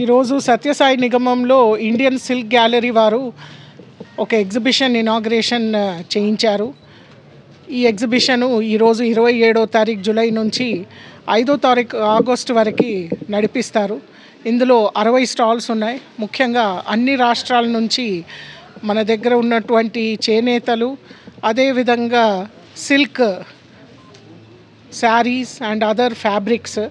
ఈరోజు Sathya Sai నిగమంలో Indian silk gallery వారు ఒక ఎగ్జిబిషన్ ఇనాగ్రేషన్ చేయించారు. ఈ ఎగ్జిబిషను ఈరోజు 27వ తారీఖు జూలై నుంచి 5వ తారీఖు ఆగస్టు వరకు నడిపిస్తారు. ఇందులో 60 స్టాల్స్ ఉన్నాయి. ముఖ్యంగా అన్ని రాష్ట్రాల నుంచి మన దగ్గర ఉన్నటువంటి చేనేతలు, అదేవిధంగా silk sarees and other fabrics,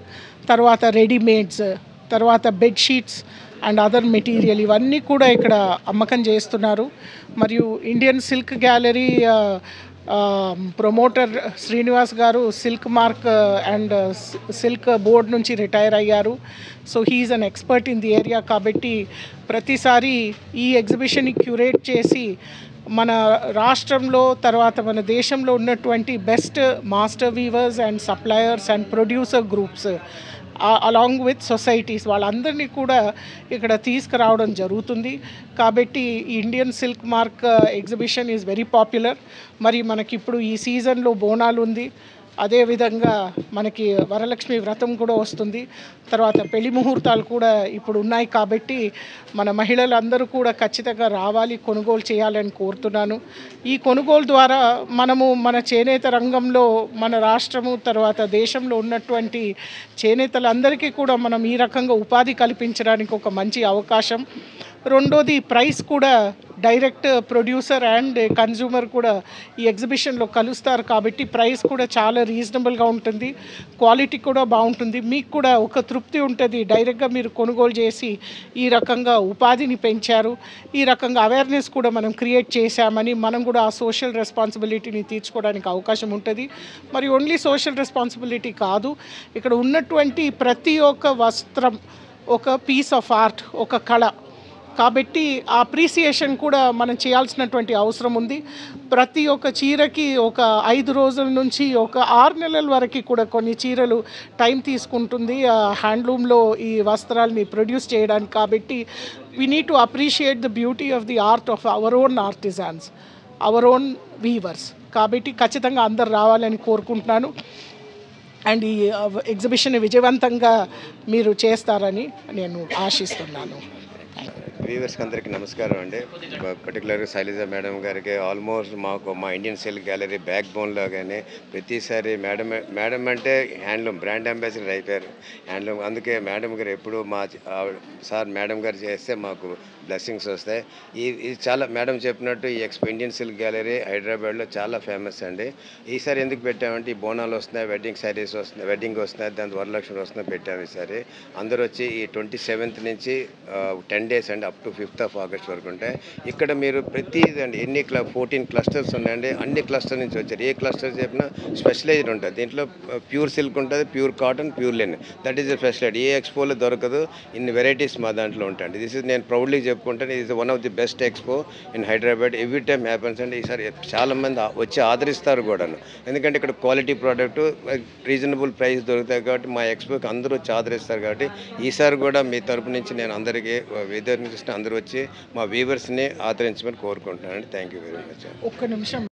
తర్వాత రెడీమేడ్స్, తర్వాత బెడ్షీట్స్ అండ్ అదర్ మెటీరియల్ ఇవన్నీ కూడా ఇక్కడ అమ్మకం చేస్తున్నారు. మరియు Indian silk gallery promoter Srinivas గారు silk mark and silk board నుంచి రిటైర్ అయ్యారు. So he is an expert in the area. కాబట్టి ప్రతిసారి ఈ ఎగ్జిబిషన్ని క్యూరేట్ చేసి మన రాష్ట్రంలో తర్వాత మన దేశంలో ఉన్నటువంటి best master weavers and suppliers and producer groups along with societies వాళ్ళందరినీ కూడా ఇక్కడ తీసుకురావడం జరుగుతుంది. కాబట్టి Indian silk mark exhibition is very popular. మరి మనకి ఇప్పుడు ఈ సీజన్లో బోనాలు ఉంది, అదేవిధంగా మనకి వరలక్ష్మి వ్రతం కూడా వస్తుంది, తర్వాత పెళ్లి ముహూర్తాలు కూడా ఇప్పుడు ఉన్నాయి. కాబట్టి మన మహిళలందరూ కూడా ఖచ్చితంగా రావాలి, కొనుగోలు చేయాలని కోరుతున్నాను. ఈ కొనుగోలు ద్వారా మనము మన చేనేత రంగంలో మన రాష్ట్రము తర్వాత దేశంలో ఉన్నటువంటి చేనేతలందరికీ కూడా మనం ఈ రకంగా ఉపాధి కల్పించడానికి ఒక మంచి అవకాశం. రెండోది ప్రైస్ కూడా డైరెక్ట్ ప్రొడ్యూసర్ అండ్ కన్జ్యూమర్ కూడా ఈ ఎగ్జిబిషన్లో కలుస్తారు. కాబట్టి ప్రైస్ కూడా చాలా రీజనబుల్గా ఉంటుంది, క్వాలిటీ కూడా బాగుంటుంది, మీకు కూడా ఒక తృప్తి ఉంటుంది. డైరెక్ట్గా మీరు కొనుగోలు చేసి ఈ రకంగా ఉపాధిని పెంచారు, ఈ రకంగా అవేర్నెస్ కూడా మనం క్రియేట్ చేశామని మనం కూడా ఆ సోషల్ రెస్పాన్సిబిలిటీని తీర్చుకోవడానికి అవకాశం ఉంటుంది. మరి ఓన్లీ సోషల్ రెస్పాన్సిబిలిటీ కాదు, ఇక్కడ ఉన్నటువంటి ప్రతి ఒక్క వస్త్రం ఒక పీస్ ఆఫ్ ఆర్ట్, ఒక కళ. కాబట్టి ఆ అప్రిసియేషన్ కూడా మనం చేయాల్సినటువంటి అవసరం ఉంది. ప్రతి ఒక్క చీరకి ఒక 5 రోజుల నుంచి ఒక 6 నెలల వరకు కూడా కొన్ని చీరలు టైం తీసుకుంటుంది హ్యాండ్లూమ్లో ఈ వస్త్రాలని ప్రొడ్యూస్ చేయడానికి. కాబట్టి we need to appreciate the beauty of the art of our own artisans, our own weavers. కాబట్టి ఖచ్చితంగా అందరు రావాలని కోరుకుంటున్నాను. అండ్ ఈ ఎగ్జిబిషన్ విజయవంతంగా మీరు చేస్తారని నేను ఆశిస్తున్నాను. వ్యూవర్స్కి అందరికీ నమస్కారం అండి. పర్టికులర్గా శైలజ మేడం గారికి ఆల్మోస్ట్ మా Indian silk gallery back bone లాగానే ప్రతిసారి మేడం అంటే హ్యాండ్లూమ్ బ్రాండ్ అంబాసిడర్ అయిపోయారు హ్యాండ్లూమ్. అందుకే మేడం గారు ఎప్పుడు మేడం గారు చేస్తే మాకు బ్లెస్సింగ్స్ వస్తాయి. ఇది చాలా మేడం చెప్పినట్టు ఈ ఇండియన్ సిల్క్ గ్యాలరీ హైదరాబాద్లో చాలా ఫేమస్ అండి. ఈసారి ఎందుకు పెట్టామంటే ఈ బోనాలు వస్తున్నాయి, వెడ్డింగ్ శారీస్ వస్తున్నాయి, వెడ్డింగ్ వస్తున్నాయి, దాని వరలక్ష్మి వస్తున్నాయి పెట్టాము. ఈసారి అందరూ వచ్చి ఈ 27th నుంచి 10 days అండి, up to 5th of August వరకు ఉంటాయి. ఇక్కడ మీరు ప్రతిదండి 14 క్లస్టర్స్ ఉన్నాయండి. అన్ని క్లస్టర్ నుంచి వచ్చారు. ఏ క్లస్టర్ చెప్పినా స్పెషలైజ్డ్ ఉంటుంది. దీంట్లో ప్యూర్ సిల్క్ ఉంటుంది, pure cotton, pure linen. That is the specialty. ఏ ఎక్స్పోలో దొరకదు. ఇన్ని వెరైటీస్ మా దాంట్లో ఉంటాయండి. దిస్ ఇస్ నేను ప్రౌడ్లీ చెప్పుకుంటాను, ఇది one of the best expo in Hyderabad. Every time happens అండి. ఈసారి చాలామంది వచ్చి ఆదరిస్తారు కూడాను. ఎందుకంటే ఇక్కడ క్వాలిటీ ప్రోడక్ట్ రీజనబుల్ ప్రైస్ దొరుకుతాయి కాబట్టి మా ఎక్స్పోకి అందరూ వచ్చి ఆదరిస్తారు. కాబట్టి ఈసారి కూడా మీ తరపు నుంచి నేను అందరికీ అందరూ వచ్చి మా వీవర్స్ని ఆదరించమని కోరుకుంటున్నానండి. Thank you very much. ఒక్క నిమిషం.